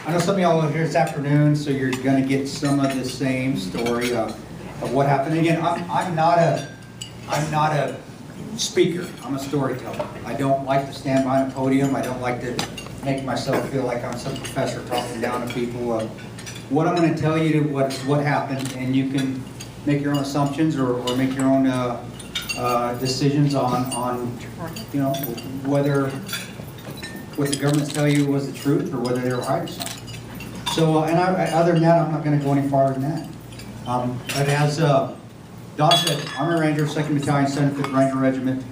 I know some of y'all are here this afternoon, so you're going to get some of the same story of what happened. Again, I'm not a speaker. I'm a storyteller. I don't like to stand behind a podium. I don't like to make myself feel like I'm some professor talking down to people. What I'm going to tell you what happened, and you can make your own assumptions or make your own decisions on you know, whether what the governments tell you was the truth or whether they were hiding something. So, other than that, I'm not going to go any farther than that. But as Don said, Army Ranger, 2nd Battalion, 75th Ranger Regiment,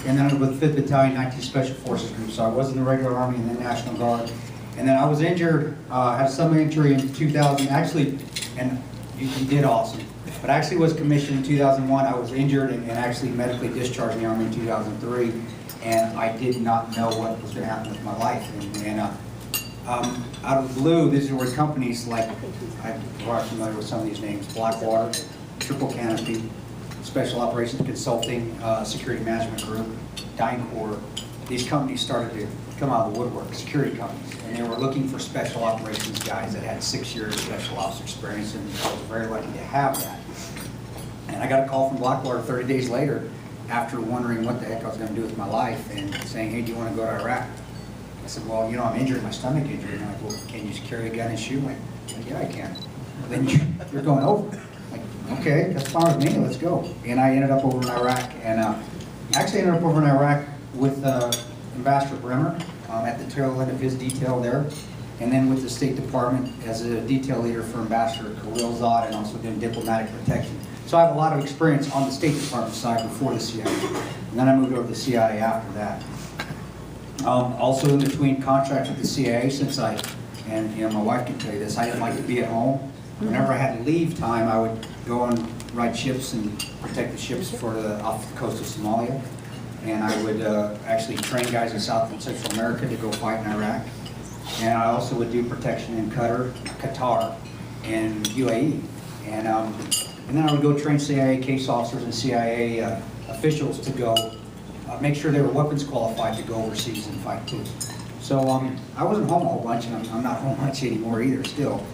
and then I was with 5th Battalion, 19th Special Forces Group. So I was in the regular Army and then National Guard. And then I was injured, had some injury in 2000, actually, and you did awesome. But I actually was commissioned in 2001. I was injured and actually medically discharged in the Army in 2003. And I did not know what was going to happen with my life. Out of the blue, these were companies like, I'm familiar with some of these names, Blackwater, Triple Canopy, Special Operations Consulting, Security Management Group, DynCorp. These companies started to come out of the woodwork, security companies, and they were looking for special operations guys that had 6 years of special ops experience, and I was very lucky to have that. And I got a call from Blackwater 30 days later after wondering what the heck I was going to do with my life and saying, hey, do you want to go to Iraq? I said, well, you know, I'm injured, my stomach injury. And I'm like, well, can you just carry a gun and shoot? Like, yeah, I can. Well, then you're going over. Like, okay, that's fine with me, let's go. And I ended up over in Iraq, and actually ended up over in Iraq with Ambassador Bremer at the tail end of his detail there, and then with the State Department as a detail leader for Ambassador Khalilzad and also doing diplomatic protection. So I have a lot of experience on the State Department side before the CIA. And then I moved over to the CIA after that. Also in between contracts with the CIA, and you know, my wife can tell you this, I didn't like to be at home. Whenever I had leave time, I would go and ride ships and protect the ships off the coast of Somalia. And I would actually train guys in South and Central America to go fight in Iraq. And I also would do protection in Qatar, and UAE. And then I would go train CIA case officers and CIA officials to go make sure they were weapons qualified to go overseas and fight too. So I wasn't home a whole bunch, and I'm not home much anymore either still.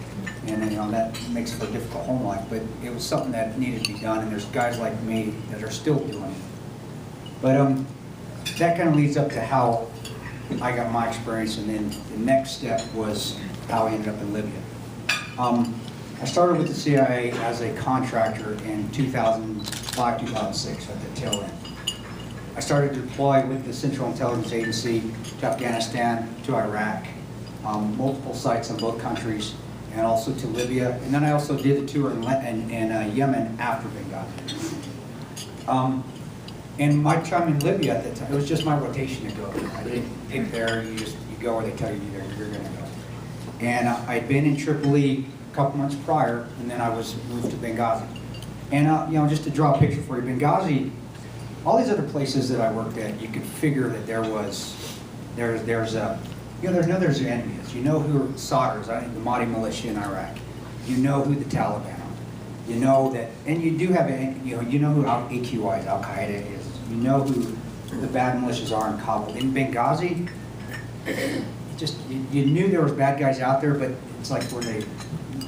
And you know, that makes for a difficult home life, but it was something that needed to be done, and there's guys like me that are still doing it. But that kind of leads up to how I got my experience, and then the next step was how I ended up in Libya. I started with the CIA as a contractor in 2005, 2006 at the tail end. I started to deploy with the Central Intelligence Agency to Afghanistan, to Iraq, multiple sites in both countries, and also to Libya. And then I also did the tour in Yemen after Benghazi. And my time in Libya at that time, it was just my rotation to go. I didn't pick there, you go where they tell you you're going to go. And I'd been in Tripoli a couple months prior, and then I was moved to Benghazi. And you know, just to draw a picture for you, Benghazi, all these other places that I worked at, you could figure that there's enemies. You know who Saudis, the Mahdi militia in Iraq. You know who the Taliban are. You know that, and you do have, you know who AQI is, Al Qaeda is. You know who the bad militias are in Kabul. In Benghazi, you knew there was bad guys out there, but it's like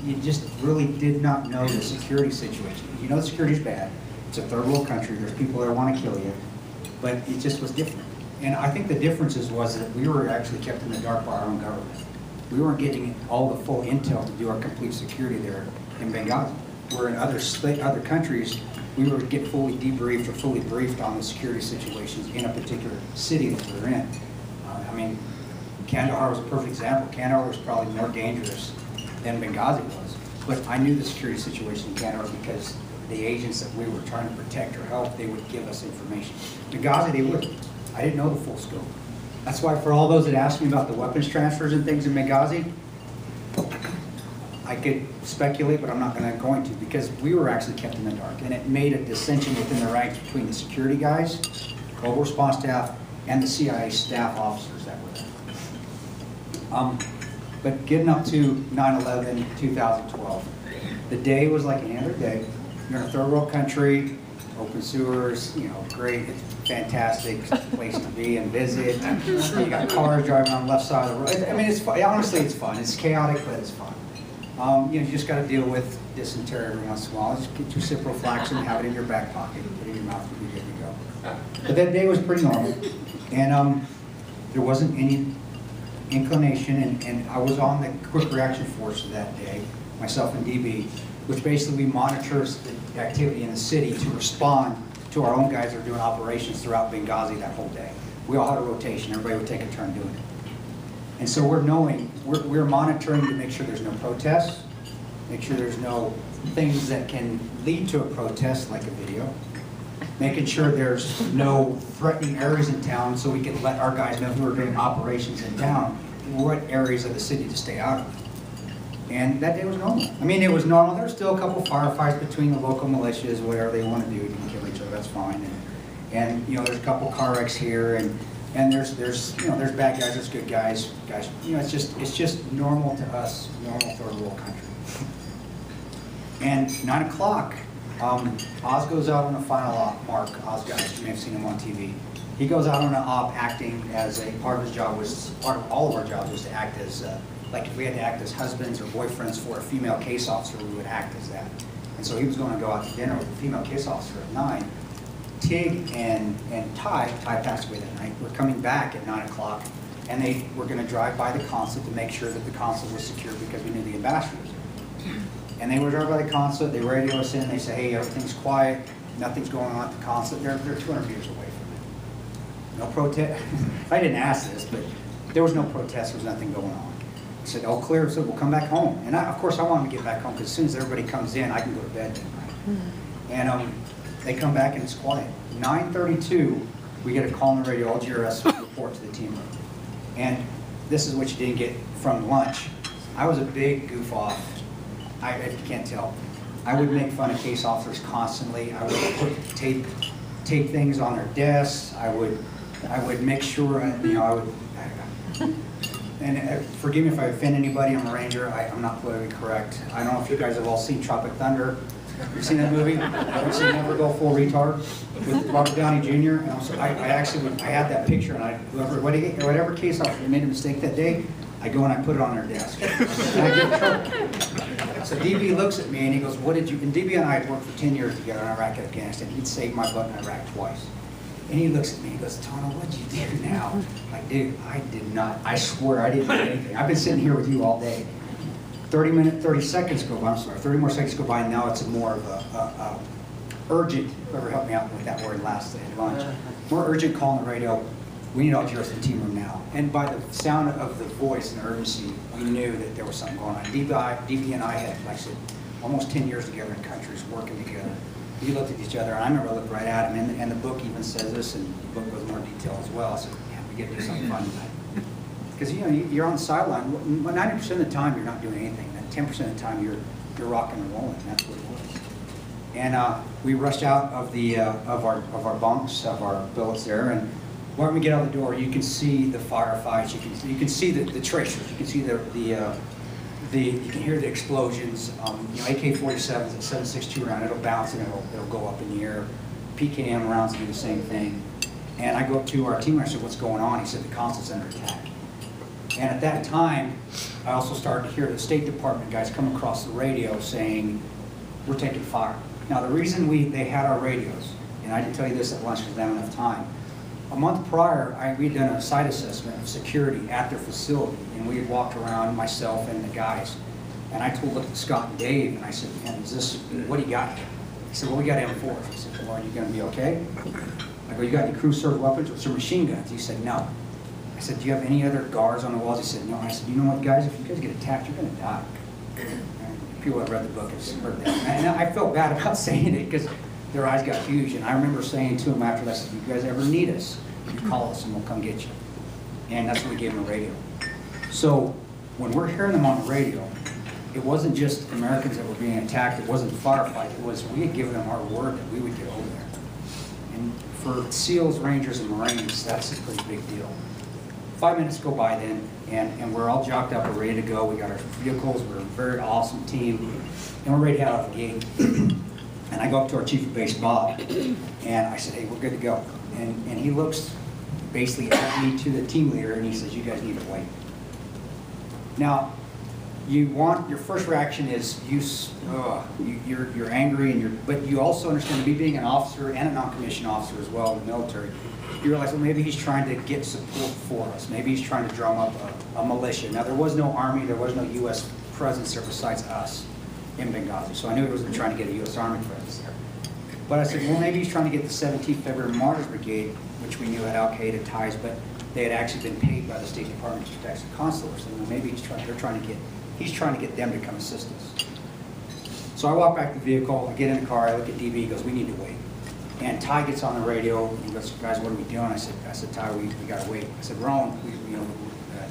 you just really did not know the security situation. You know the security's bad. It's a third world country. There's people that want to kill you, but it just was different. And I think the differences was that we were actually kept in the dark by our own government. We weren't getting all the full intel to do our complete security there in Benghazi. Where in other countries, we would get fully debriefed or fully briefed on the security situations in a particular city that we were in. I mean, Kandahar was a perfect example. Kandahar was probably more dangerous than Benghazi was. But I knew the security situation in Kandahar because the agents that we were trying to protect or help, they would give us information. Benghazi, they wouldn't. I didn't know the full scope. That's why for all those that asked me about the weapons transfers and things in Benghazi, I could speculate, but I'm not going to because we were actually kept in the dark. And it made a dissension within the ranks between the security guys, global response staff, and the CIA staff officers that were there. But getting up to 9/11, 2012, the day was like any other day. You're in a third world country. open sewers, you know, great, it's fantastic place to be and visit. You got cars driving on the left side of the road. I mean, it's fun. Honestly, it's fun. It's chaotic, but it's fun. You know, you just got to deal with dysentery every once in a while. Just get your ciprofloxacin, have it in your back pocket, put it in your mouth, and you're good to go. But that day was pretty normal, and there wasn't any inclination, and I was on the quick reaction force that day, myself and DB, which basically monitors the activity in the city to respond to our own guys that are doing operations throughout Benghazi that whole day. We all had a rotation, everybody would take a turn doing it. And so we're monitoring to make sure there's no protests, make sure there's no things that can lead to a protest, like a video, making sure there's no threatening areas in town so we can let our guys know who are doing operations in town, what areas of the city to stay out of. And that day was normal. I mean, it was normal. There's still a couple firefights between the local militias, whatever they want to do. You can kill each other, that's fine. And you know, there's a couple car wrecks here, and there's you know, there's bad guys, there's good guys. You know, it's just normal to us, normal third world country. And 9 o'clock, Oz goes out on a final op. Mark, Oz guys, you may have seen him on TV. He goes out on an op, acting as a part of his job was part of all of our jobs was to act as. Like if we had to act as husbands or boyfriends for a female case officer, we would act as that. And so he was going to go out to dinner with a female case officer at 9. Tig and Ty passed away that night, were coming back at 9 o'clock, and they were going to drive by the consulate to make sure that the consulate was secure because we knew the ambassador was there. And they would drive by the consulate, they radio us in, they say, hey, everything's quiet, nothing's going on at the consulate. They're 200 meters away from it. No protest. I didn't ask this, but there was no protest, there was nothing going on. He said, all clear, so we'll come back home. And of course, I wanted to get back home because as soon as everybody comes in, I can go to bed then, right? And they come back and it's quiet. 9:32, we get a call on the radio, all GRS report to the team room. And this is what you didn't get from lunch. I was a big goof off. If you can't tell, I would make fun of case officers constantly. I would put tape things on their desks. I would make sure, you know, and forgive me if I offend anybody, I'm a Ranger, I'm not politically correct. I don't know if you guys have all seen Tropic Thunder. Have you seen that movie? Have you seen Never Go Full Retard with Robert Downey Jr.? And also, I had that picture, and whatever case officer made a mistake that day, I go and I put it on their desk. And I get in trouble. So DB looks at me and he goes, what did you, and DB and I had worked for 10 years together in Iraq and Afghanistan. He'd saved my butt in Iraq twice. And he looks at me, he goes, Tono, what'd you do now? Like, dude, I did not, I swear I didn't do anything. I've been sitting here with you all day. 30 seconds go by, I'm sorry, 30 more seconds go by, and now it's more of a urgent, whoever helped me out with that word last at lunch, more urgent call on the radio, we need all GRS in the team room now. And by the sound of the voice and the urgency, we knew that there was something going on. DB and I had, like I said, almost 10 years together in countries, working together. We looked at each other, and I remember I looked right at him, and the book even says this, and the book goes more detail as well. I said, yeah, we get to do something fun tonight. Because you know, you're on the sideline. 90% of the time, you're not doing anything. Then 10% of the time, you're rocking and rolling. And that's what it was. And we rushed out of the of our bunks, of our billets there, and when we get out the door, you can see the firefights. You can see the tracers. You can see you can hear the explosions. You know, AK-47s at 7.62 round. It'll bounce and it'll go up in the air. PKM rounds do the same thing. And I go up to our team and I said, "What's going on?" He said, "The consulate's under attack." And at that time, I also started to hear the State Department guys come across the radio saying, "We're taking fire." Now, the reason they had our radios, and I didn't tell you this at lunch because I didn't have enough time. A month prior, we'd done a site assessment of security at their facility, and we had walked around, myself and the guys, and I looked at Scott and Dave, and I said, "Man, what do you got here?" He said, "Well, we got M4s." I said, "Well, are you going to be okay?" I go, "You got any crew-served weapons or some machine guns?" He said, "No." I said, "Do you have any other guards on the walls?" He said, "No." I said, "You know what, guys? If you guys get attacked, you're going to die." And people that read the book have heard that. And I felt bad about saying it because their eyes got huge. And I remember saying to them after that, I said, "If you guys ever need us, you call us and we'll come get you." And that's when we gave them a radio. So when we're hearing them on the radio, it wasn't just Americans that were being attacked. It wasn't a firefight. It was we had given them our word that we would get over there. And for SEALs, Rangers, and Marines, that's a pretty big deal. 5 minutes go by then, and we're all jocked up, we're ready to go. We got our vehicles, we're a very awesome team, and we're ready to head out of the gate. And I go up to our chief of base, Bob, and I said, hey, we're good to go. And he looks basically at me to the team leader, and he says, you guys need to wait. Now, your first reaction is you're angry, but you also understand, me being an officer and a non-commissioned officer as well in the military, you realize, well, maybe he's trying to get support for us. Maybe he's trying to drum up a militia. Now, there was no Army, there was no U.S. presence there besides us in Benghazi, so I knew he wasn't trying to get a U.S. Army presence there. But I said, well, maybe he's trying to get the 17th February Martyrs Brigade, which we knew had Al-Qaeda ties, but they had actually been paid by the State Department to protect the consulate. So maybe he's trying to get them to come assist us. So I walk back to the vehicle, I get in the car, I look at DB, he goes, we need to wait. And Ty gets on the radio, he goes, guys, what are we doing? I said, Ty, we gotta wait. I said, Ron,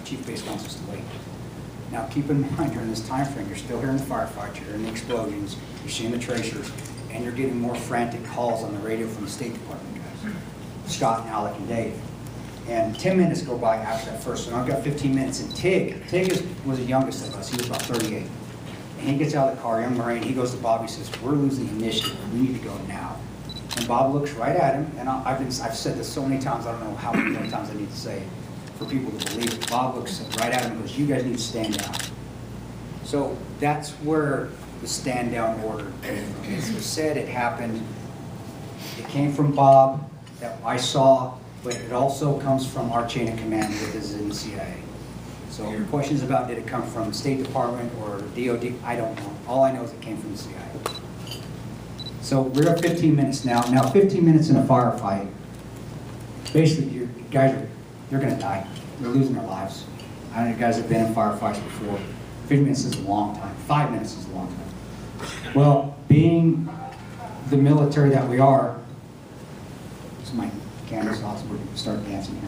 Chief of Base wants us to wait. Now keep in mind, during this time frame, you're still hearing the firefights, you're hearing the explosions, you're seeing the tracers, and you're getting more frantic calls on the radio from the State Department guys, Scott and Alec and Dave. And 10 minutes go by after that first one. I've got 15 minutes, and Tig was the youngest of us. He was about 38. And he gets out of the car, young Marine, he goes to Bob, he says, we're losing initiative, we need to go now. And Bob looks right at him, and I've said this so many times, I don't know how many more times I need to say it for people to believe it. Bob looks right at him and goes, you guys need to stand down. So that's where the stand down order came from. As you said, it happened, it came from Bob, that I saw, but it also comes from our chain of command that is in the CIA. So your questions about did it come from the State Department or DOD, I don't know. All I know is it came from the CIA. So we're at 15 minutes now. Now 15 minutes in a firefight, basically you guys they're gonna die. They're losing their lives. I know you guys have been in firefights before. 15 minutes is a long time. 5 minutes is a long time. Well, being the military that we are, so my camera's off, so we're gonna start dancing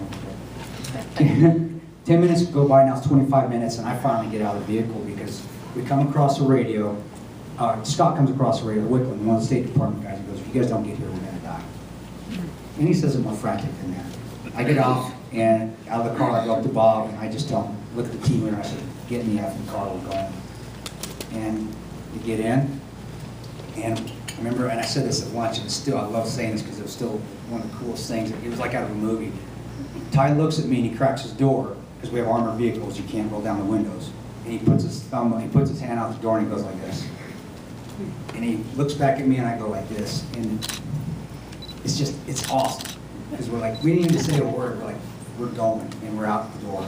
here. 10 minutes go by, now it's 25 minutes, and I finally get out of the vehicle because we come across the radio. Scott comes across the radio, Wickland, one of the State Department guys, he goes, if you guys don't get here, we're gonna die. And he says it more frantic than that. I get off, and out of the car, I go up to Bob, and I just tell him, look at the team leader, I said, get in the effing car, we're going. And we get in, and I remember, and I said this at lunch, and still, I love saying this because it was still one of the coolest things. It was like out of a movie. Ty looks at me, and he cracks his door, because we have armored vehicles, you can't roll down the windows. And he puts his hand out the door, and he goes like this. And he looks back at me, and I go like this. And it's awesome. Because we're like, we didn't even say a word, we're going, and we're out the door.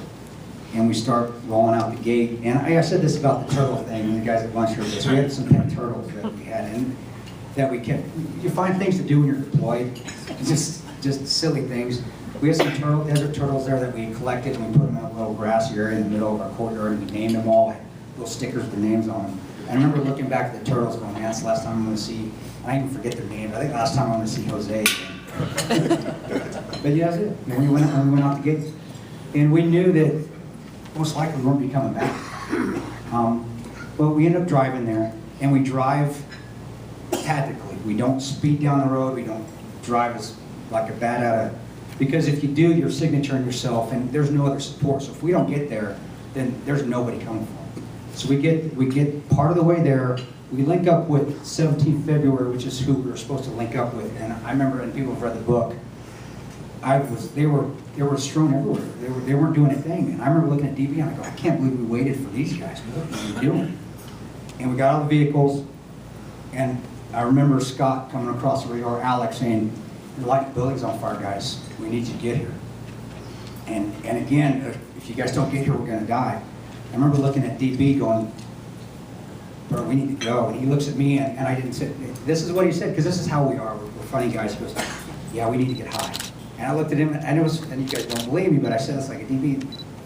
And we start rolling out the gate. And I said this about the turtle thing, and the guys at lunch heard this. We had some pet turtles that we had, and that we kept. You find things to do when you're deployed, just silly things. We had some desert turtles there that we collected, and we put them in a little grassy area in the middle of our courtyard, and we named them all, had little stickers with the names on them. I remember looking back at the turtles going, man, that's the last time I'm going to see, I even forget their names. I think the last time I'm going to see Jose again. But yeah, that's it. When we went out the gate. And we knew that most likely we wouldn't be coming back. But we ended up driving there, and we drive tactically. We don't speed down the road. We don't drive as like a bat out of, because if you do, you're signaturing yourself, and there's no other support. So if we don't get there, then there's nobody coming for it. So we get part of the way there. We link up with 17th February, which is who we were supposed to link up with. And I remember, and people have read the book, they were strewn everywhere. They weren't doing a thing. And I remember looking at DB, and I go, I can't believe we waited for these guys. What are we doing? And we got out of the vehicles, and I remember Scott coming across the radar, Alex saying, "You're lighting buildings on fire, guys. We need you to get here." And again, if you guys don't get here, we're going to die. I remember looking at DB going, "Bro, we need to go." And he looks at me, and I didn't say, this is what he said, because this is how we are. We're funny guys. He goes, "Yeah, we need to get high." And I looked at him, and and you guys don't believe me, but I said, it's like, DB, you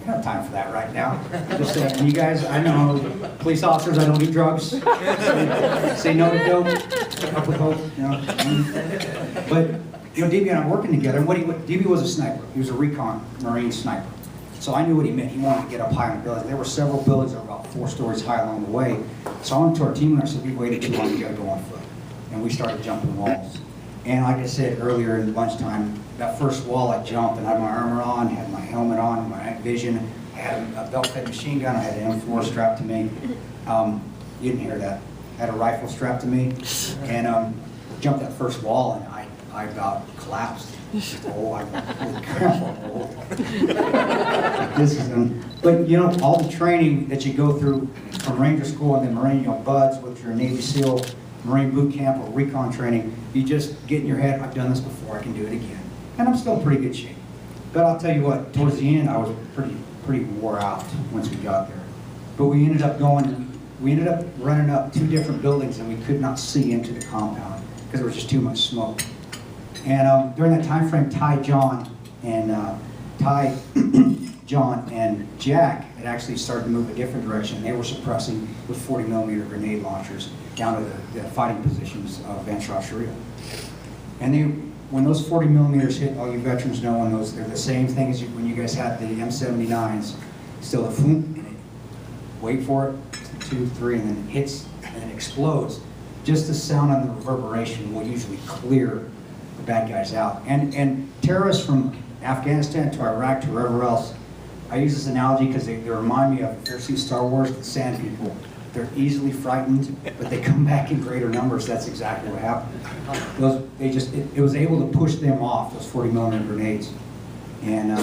don't have time for that right now. I'm just saying, and you guys, I know, police officers, I don't do drugs. Say no to dope, up with hope, you know. But, you know, DB and I were working together, and DB was a sniper. He was a recon Marine sniper. So I knew what he meant. He wanted to get up high on buildings. There were several buildings that were about 4 stories high along the way. So I went to our team, and I said, we waited too long, we gotta go on foot. And we started jumping walls. And like I said earlier in lunchtime, that first wall I jumped, and I had my armor on, had my helmet on, my night vision, I had a belt-fed machine gun, I had an M4 strapped to me. You didn't hear that. had a rifle strapped to me, and jumped that first wall, and I about collapsed. Oh, holy crap. This is, but you know, all the training that you go through from Ranger School and then Marine, you know, BUDS, with your Navy SEAL, Marine boot camp, or recon training, you just get in your head, I've done this before, I can do it again. And I'm still in pretty good shape. But I'll tell you what, towards the end, I was pretty wore out once we got there. But we ended up running up 2 different buildings, and we could not see into the compound because there was just too much smoke. And during that time frame, John, and Jack had actually started to move a different direction. They were suppressing with 40mm grenade launchers down to the fighting positions of Ansar Sharia. And when those 40mm hit, all you veterans know, when they're the same thing as when you guys had the M79s, still a boom, and wait for it, 2, 3, and then it hits and it explodes. Just the sound and the reverberation will usually clear the bad guys out. And terrorists from Afghanistan to Iraq to wherever else, I use this analogy because they remind me of, if you ever see Star Wars, the Sand People. They're easily frightened, but they come back in greater numbers. That's exactly what happened. It was able to push them off, those 40mm grenades. And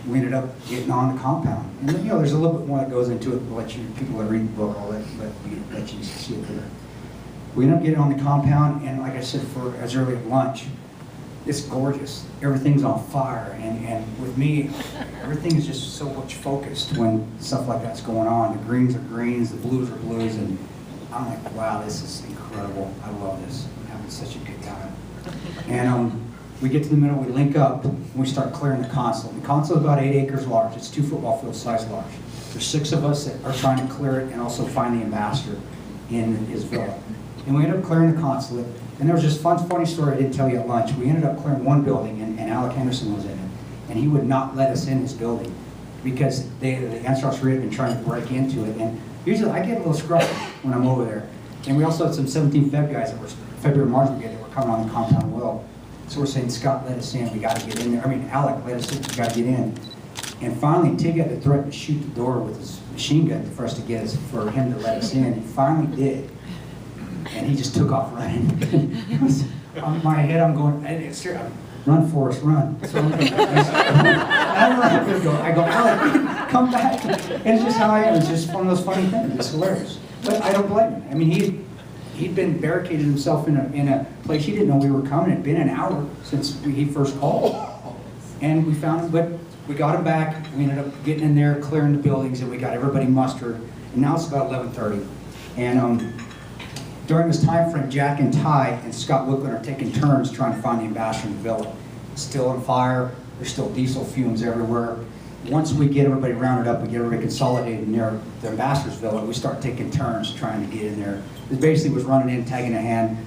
we ended up getting on the compound. And you know, there's a little bit more that goes into it. I'll let you, people that read the book, I'll let you see it there. We ended up getting on the compound, and like I said, as early as lunch, it's gorgeous. Everything's on fire, and with me, everything is just so much focused when stuff like that's going on. The greens are greens, the blues are blues, and I'm like, wow, this is incredible. I love this. I'm having such a good time. And we get to the middle, we link up, and we start clearing the consulate. The consulate is about 8 acres large. It's 2 football field size large. There's 6 of us that are trying to clear it and also find the ambassador in his villa. And we ended up clearing the consulate. And there was this funny story I didn't tell you at lunch. We ended up clearing one building, and Alec Henderson was in it. And he would not let us in his building because the Ansar Sharia had been trying to break into it. And usually I get a little scruffy when I'm over there. And we also had some 17 Feb guys that were February March Brigade that were coming on the compound well. So we're saying, Scott, let us in. We got to get in there. I mean, Alec, let us in. We got to get in. And finally, Tig had to threaten to shoot the door with his machine gun for us to get us, for him to let us in. He finally did. And he just took off running. On my head, I'm going, run, Forrest, run. So I go, Alec, come back. And it's just how I am. It's just one of those funny things. It's hilarious. But I don't blame him. I mean, he'd been barricaded himself in a place he didn't know we were coming. It had been an hour since he first called. And we found him, but we got him back. We ended up getting in there, clearing the buildings, and we got everybody mustered. And now it's about 11:30. And during this time frame, Jack and Ty and Scott Wickland are taking turns trying to find the ambassador in the villa. It's still on fire. There's still diesel fumes everywhere. Once we get everybody rounded up, we get everybody consolidated near the ambassador's villa, we start taking turns trying to get in there. It basically was running in, tagging a hand,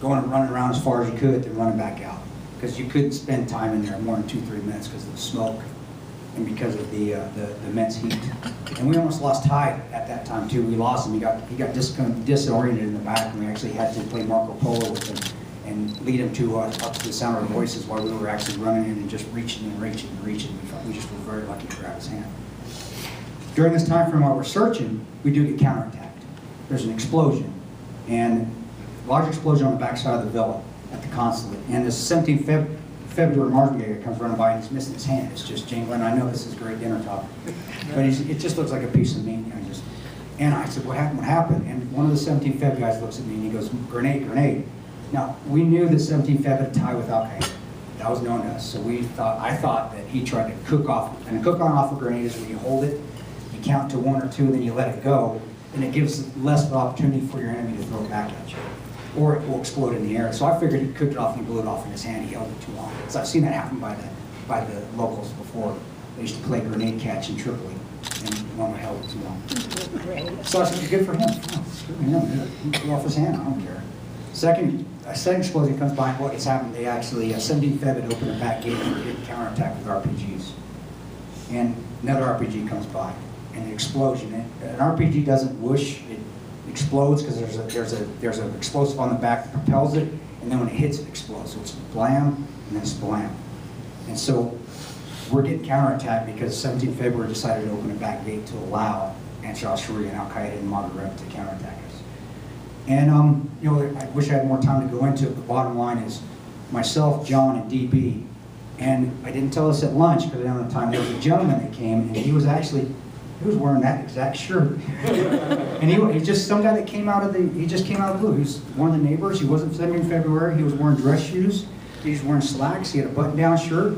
going and running around as far as you could, then running back out. Because you couldn't spend time in there more than 2-3 minutes because of the smoke and because of the immense heat. And we almost lost Ty at that time too. We lost him. He got disoriented in the back, and we actually had to play Marco Polo with him and lead him to up to the sound of our voices while we were actually running in and just reaching and reaching and reaching. We just were very lucky to grab his hand. During this time frame while we're searching, we do get counterattacked. There's an explosion, and a large explosion on the backside of the villa at the consulate. And this 17th February March Brigade comes running by, and he's missing his hand. It's just jingling. I know this is great dinner talk, but it just looks like a piece of meat. And I said, what happened? What happened? And one of the 17th Feb guys looks at me and he goes, grenade, grenade. Now, we knew that 17th Feb had a tie with Al Qaeda. That was known to us. So I thought that he tried to cook off, and a cook on off a grenade is when you hold it, you count to 1 or 2, and then you let it go, and it gives less of an opportunity for your enemy to throw it back at you. Or it will explode in the air. So I figured he cooked it off and he blew it off in his hand. He held it too long. So I've seen that happen by the locals before. They used to play grenade catch in Tripoli, and one held it too long. So I said, good for him. Oh, screw him. He blew off his hand. I don't care. A second explosion comes by. What has happened? They actually 17th Feb had opened a back gate and did counterattack with RPGs. And another RPG comes by, and the explosion. An RPG doesn't whoosh. It explodes because there's an explosive on the back that propels it, and then when it hits, it explodes. So it's blam, and then it's blam. And so we're getting counterattacked because 17th February decided to open a back gate to allow Ansar Sharia and Al Qaeda and Maghreb to counterattack us. And you know, I wish I had more time to go into it. The bottom line is myself, John, and DB. And I didn't tell us at lunch because I didn't have time. There was a gentleman that came, and he was wearing that exact shirt. And he just some guy that came out of the blue. He was one of the neighbors. He wasn't living in February. He was wearing dress shoes. He was wearing slacks. He had a button-down shirt.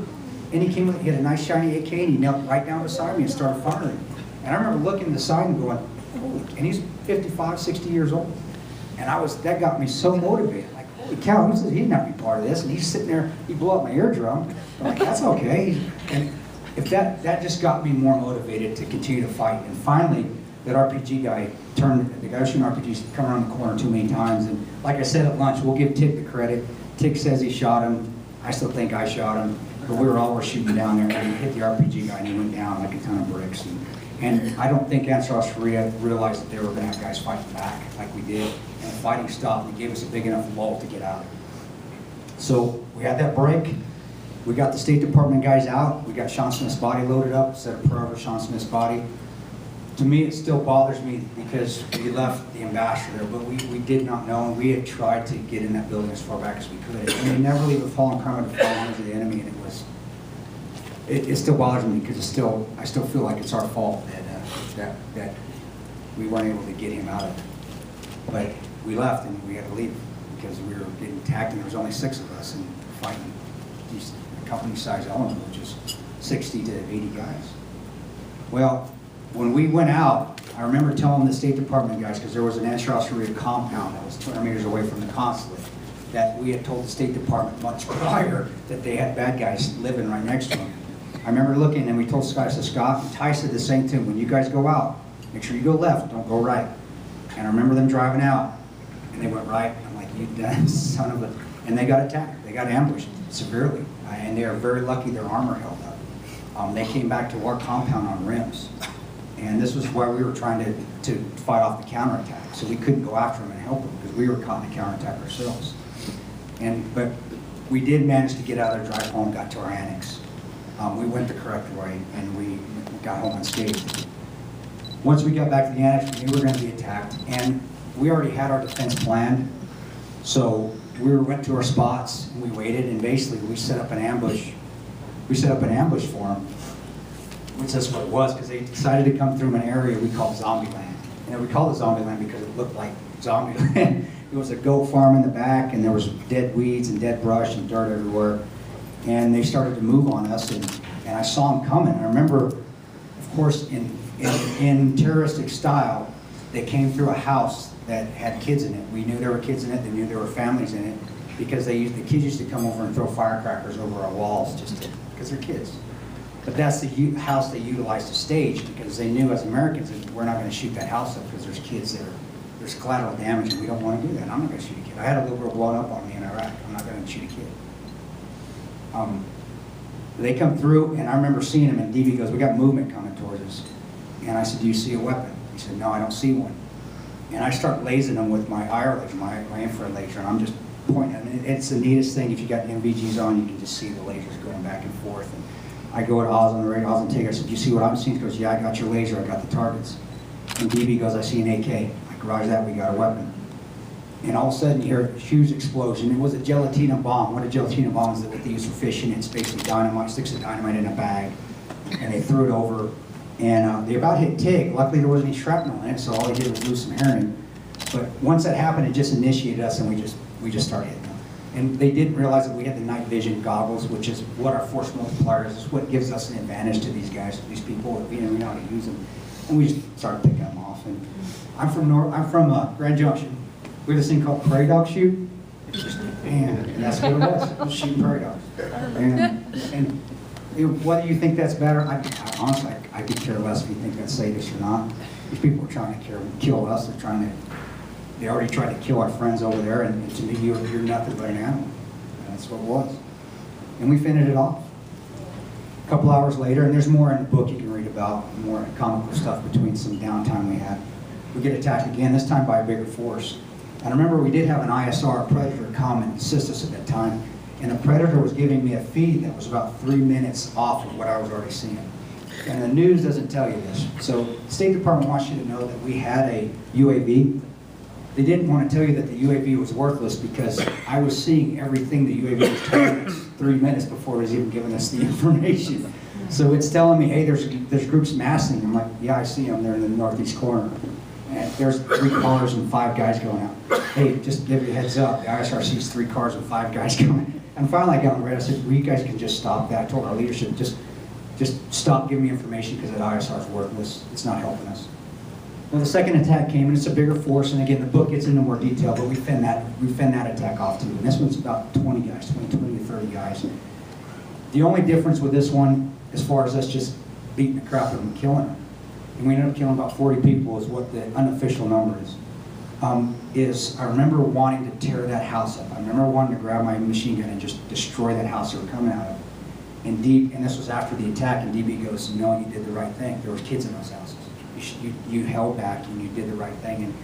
And he had a nice shiny AK, and he knelt right down beside me and started firing. And I remember looking at the side and going, holy, and he's 55, 60 years old. And that got me so motivated. Like, holy cow, he said he'd not be part of this. And he's sitting there, he blew up my eardrum. I'm like, that's okay. And if that just got me more motivated to continue to fight. And finally, that RPG guy the guy shooting RPGs come around the corner too many times. And like I said at lunch, we'll give Tick the credit. Tick says he shot him. I still think I shot him. But we were all shooting down there, and he hit the RPG guy, and he went down like a ton of bricks. And I don't think Ansar Sharia realized that they were going to have guys fighting back like we did. And the fighting stopped, and it gave us a big enough lull to get out. So we had that break. We got the State Department guys out. We got Sean Smith's body loaded up, set a prayer over Sean Smith's body. To me, it still bothers me because we left the ambassador there, but we did not know, and we had tried to get in that building as far back as we could. And we never leave a fallen criminal to fall hands of the enemy, and it still bothers me because I still feel like it's our fault that we weren't able to get him out of it. But we left and we had to leave because we were getting attacked, and there was only 6 of us and fighting these company-sized elements, which is 60 to 80 guys. Well, when we went out, I remember telling the State Department guys, because there was an Ansar Sharia compound that was 200 meters away from the consulate, that we had told the State Department much prior that they had bad guys living right next to them. I remember looking, and we told Scott, I said, Scott, and Ty said the same thing, when you guys go out, make sure you go left, don't go right. And I remember them driving out, and they went right. I'm like, you damn son of a... And they got attacked. They got ambushed severely. And they are very lucky their armor held up. They came back to our compound on rims. And this was why we were trying to fight off the counterattack. So we couldn't go after them and help them because we were caught in the counterattack ourselves. But we did manage to get out of there, drive home, got to our annex. We went the correct way, and we got home unscathed. Once we got back to the annex, we knew we were going to be attacked, and we already had our defense planned. So we went to our spots, and we waited, and basically we set up an ambush. We set up an ambush for them. Which that's what it was, because they decided to come through an area we called Zombie Land. And we called it Zombie Land because it looked like Zombie Land. It was a goat farm in the back, and there was dead weeds and dead brush and dirt everywhere. And they started to move on us, and I saw them coming. I remember, of course, in terroristic style, they came through a house that had kids in it. We knew there were kids in it. They knew there were families in it because the kids used to come over and throw firecrackers over our walls because they're kids. But that's the house they utilized to stage because they knew as Americans that we're not going to shoot that house up because there's kids there. There's collateral damage, and we don't want to do that. I'm not going to shoot a kid. I had a little girl blown up on me in Iraq. I'm not going to shoot a kid. They come through, and I remember seeing them, and DB goes, we got movement coming towards us. And I said, do you see a weapon? He said, no, I don't see one. And I start lasering them with my IR laser, my infrared laser, and I'm just pointing. And it's the neatest thing. If you got NVGs on, you can just see the lasers going back and forth. And I go to Oz on the radio, Oz and Tigger. I said, do you see what I'm seeing? He goes, yeah, I got your laser, I got the targets. And DB goes, I see an AK. I go, roger that, we got a weapon. And all of a sudden you hear a huge explosion. It was a gelatina bomb. What a gelatina bomb is that what they use for fishing. It's basically dynamite, sticks of dynamite in a bag. And they threw it over. And they about hit Tig. Luckily there wasn't any shrapnel in it, so all they did was lose some herring. But once that happened, it just initiated us, and we just started hitting them. And they didn't realize that we had the night vision goggles, which is what our force multiplier is. It's what gives us an advantage to these guys, these people. We know how to use them. And we just started picking them off. And I'm from Grand Junction. We have this thing called prairie dog shoot. It's just, man, and that's what it was. It was shooting prairie dogs. And whether you think that's better, honestly, I could care less if you think that's sadist or not. These people are trying to kill us. They already tried to kill our friends over there, and to me, you're nothing but an animal. And that's what it was. And we finished it off. A couple hours later, and there's more in the book you can read about, more comical stuff between some downtime we had. We get attacked again, this time by a bigger force. And I remember we did have an ISR, a Predator, come and assist us at that time. And the Predator was giving me a feed that was about 3 minutes off of what I was already seeing. And the news doesn't tell you this. So the State Department wants you to know that we had a UAV. They didn't want to tell you that the UAV was worthless because I was seeing everything the UAV was telling us 3 minutes before it was even giving us the information. So it's telling me, hey, there's groups massing. I'm like, yeah, I see them. They're in the northeast corner. And there's 3 cars and 5 guys going out. Hey, just give you a heads up. The ISR sees 3 cars and 5 guys coming. And finally I got on the radio. I said, well, you guys can just stop that. I told our leadership, just stop giving me information because that ISR is worthless. It's not helping us. Well, the second attack came, and it's a bigger force, and again, the book gets into more detail, but we fend that attack off too. And this one's about 20 guys, 20 to 30 guys. The only difference with this one, as far as us just beating the crap out of them and killing them, and we ended up killing about 40 people is what the unofficial number is I remember wanting to tear that house up. I remember wanting to grab my machine gun and just destroy that house they were coming out of. And this was after the attack, and DB goes, no, you did the right thing. There was kids in those houses. You held back and you did the right thing.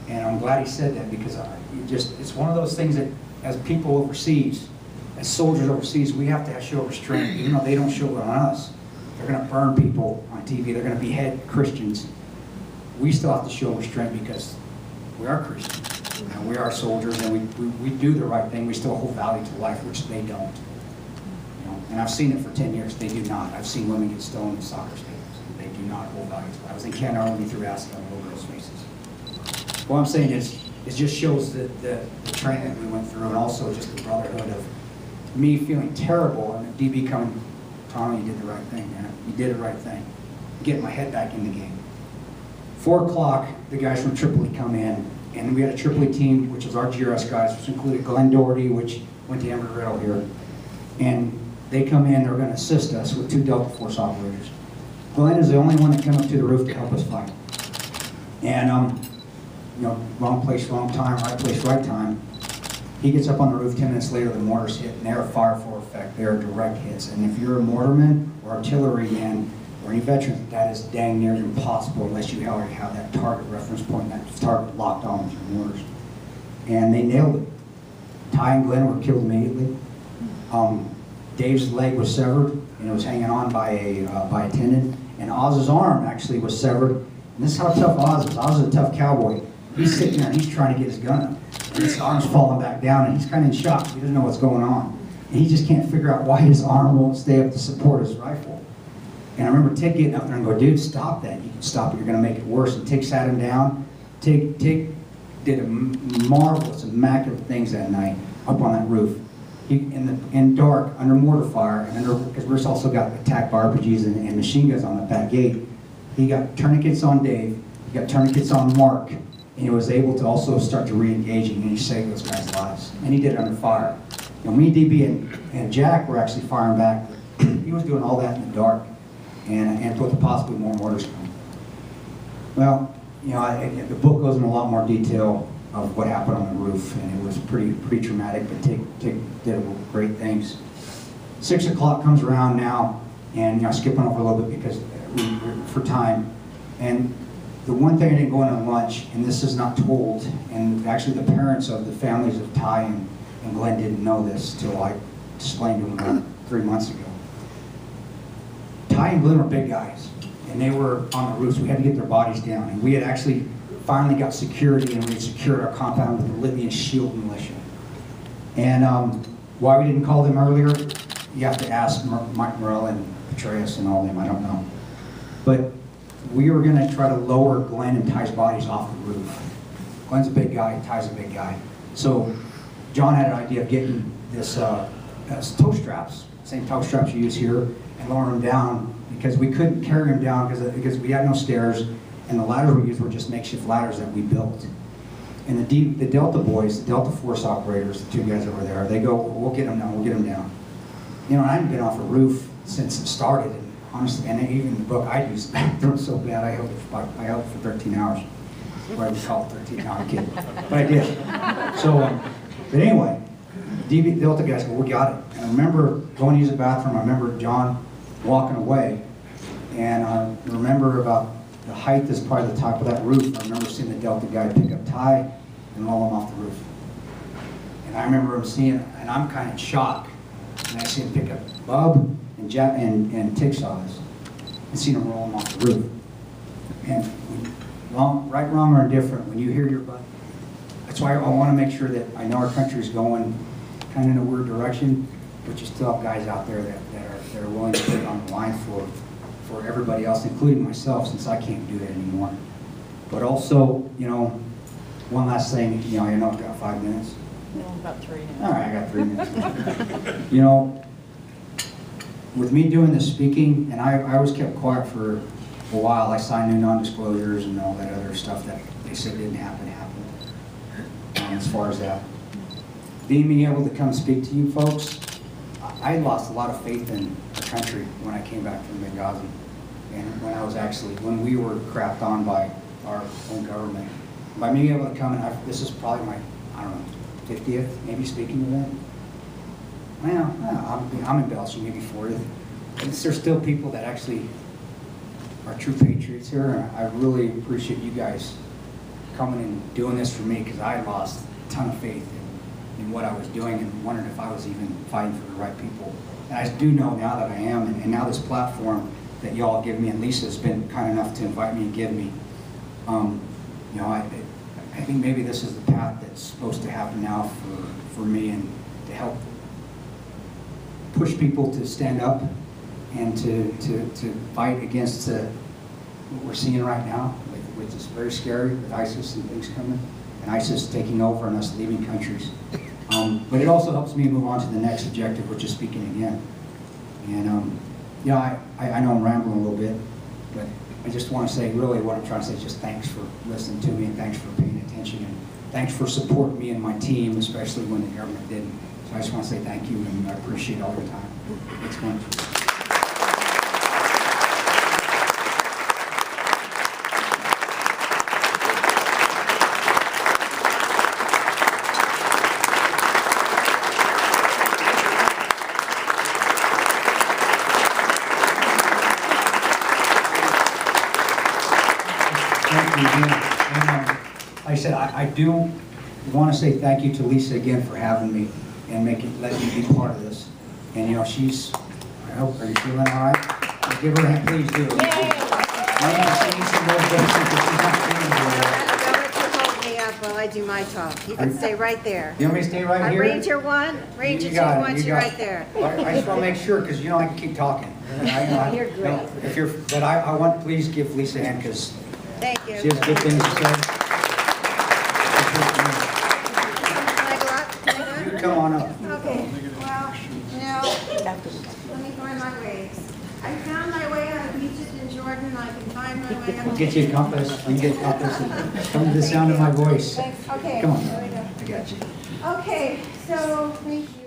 And I'm glad he said that because it's one of those things that as people overseas, as soldiers overseas, we have to show restraint, even though they don't show it on us. They're going to burn people on TV. They're going to behead Christians. We still have to show restraint because we are Christians. And we are soldiers, and we do the right thing. We still hold value to life, which they don't. And I've seen it for 10 years. They do not. I've seen women get stoned in soccer stadiums. They do not hold value to life. I was in Canada when we threw acid on over those faces. What I'm saying is, it just shows the training that we went through, and also just the brotherhood of me feeling terrible, and the DB coming, Tom, you did the right thing, man. You did the right thing. Getting my head back in the game. 4 o'clock, the guys from Tripoli come in, and we had a Tripoli team, which was our GRS guys, which included Glenn Doherty, which went to Embry-Riddle here. And they come in, they're going to assist us with 2 Delta Force operators. Glenn is the only one that came up to the roof to help us fight. And, wrong place, wrong time, right place, right time. He gets up on the roof, 10 minutes later, the mortars hit, and they're fire for effect. They're direct hits. And if you're a mortarman or artilleryman or any veteran, that is dang near impossible unless you already have that target reference point, that target locked on with your mortars. And they nailed it. Ty and Glenn were killed immediately. Dave's leg was severed, and it was hanging on by a tendon. And Oz's arm actually was severed. And this is how tough Oz is. Oz is a tough cowboy. He's sitting there and he's trying to get his gun up. And his arm's falling back down, and he's kind of in shock. He doesn't know what's going on. And he just can't figure out why his arm won't stay up to support his rifle. And I remember Tig getting up there and go, dude, stop that. You can stop it. You're going to make it worse. And Tig sat him down. Tig did a marvelous, immaculate things that night up on that roof. In dark, under mortar fire, and because we've also got attack by RPGs and machine guns on the back gate, he got tourniquets on Dave, he got tourniquets on Mark, and he was able to also start to re-engaging, and he saved those guys' lives. And he did it under fire. Me, DB, and Jack were actually firing back. He was doing all that in the dark, and with possibly more mortars coming. Well, the book goes into a lot more detail of what happened on the roof, and it was pretty traumatic, but Tig did great things. 6 o'clock comes around now, and skipping over a little bit because for time. And the one thing I didn't go into lunch, and this is not told, and actually the parents of the families of Ty and Glenn didn't know this till I explained to them about 3 months ago. Ty and Glenn were big guys, and they were on the roofs. We had to get their bodies down, and we had actually finally got security, and we had secured our compound with the Libyan Shield militia. And why we didn't call them earlier, you have to ask Mike Morell and Petraeus and all them, I don't know. But we were going to try to lower Glenn and Ty's bodies off the roof. Glenn's a big guy, Ty's a big guy. So John had an idea of getting this toe straps, same toe straps you use here, and lowering them down because we couldn't carry them down because we had no stairs. And the ladders we used were just makeshift ladders that we built. And the Delta boys, the Delta Force operators, the 2 guys over there, they go, we'll get them down, we'll get them down. I hadn't been off a roof since it started. And honestly, and even in the book, I used the bathroom so bad, I held for 13 hours. What I would call 13 hours, kid. But I did. So, but anyway, the Delta guys go, we got it. And I remember going to use the bathroom. I remember John walking away. And I remember about the height is probably the top of that roof. I remember seeing the Delta guy pick up Ty and roll him off the roof. And I remember him seeing, and I'm kind of in shock. And I see him pick up Bub and Jack and Tig saw this, and seen him roll him off the roof. And right, wrong, or indifferent, when you hear your buddy That's why I want to make sure that I know our country's going kind of in a weird direction, but you still have guys out there that are willing to put it on the line for everybody else, including myself, since I can't do it anymore. But also, you know, one last thing, you know, I know I've got 5 minutes. No, about 3 now. All right, I got 3 minutes. You know, with me doing this speaking, and I was kept quiet for a while. I signed new non-disclosures and all that other stuff that they said didn't happen. As far as that, being able to come speak to you folks, I lost a lot of faith in the country when I came back from Benghazi, and when we were crapped on by our own government. By being able to come, and this is probably my, I don't know, 50th maybe speaking to them. Well, I'm embellishing, maybe 40th. There's still people that actually are true patriots here, and I really appreciate you guys coming and doing this for me, because I lost a ton of faith in what I was doing and wondered if I was even fighting for the right people. And I do know now that I am, and now this platform that y'all give me, and Lisa's been kind enough to invite me and give me, you know, I think maybe this is the path that's supposed to happen now for me, and to help push people to stand up and to fight against what we're seeing right now, which is very scary with ISIS and things coming, and ISIS taking over and us leaving countries. But it also helps me move on to the next objective, which is speaking again. And yeah, I know I'm rambling a little bit, but I just want to say, really what I'm trying to say is just thanks for listening to me, and thanks for paying attention, and thanks for supporting me and my team, especially when the government didn't. So I just want to say thank you, and I appreciate all your time. It's wonderful. Like I said, I do want to say thank you to Lisa again for having me and letting me be part of this. And you know, I hope, are you feeling all right? Give her a hand, please do. Yay! I want to sing some more verses because she's not feeling good. Don't let you hold me up while I do my talk. You can stay right there. You want me to stay right here? Ranger 1, Ranger 2 wants you right there. I just want to make sure, because you know I can keep talking. You're great. But I want, please give Lisa a hand, because Thank you. she has good things to say. You come on up. Okay, well, you know, let me find my ways. I found my way out of Egypt and Jordan. I can find my way out. Get you a compass. You can get a compass and come to the sound of my voice. Okay, Come on. there we go. I got you. Okay, so thank you.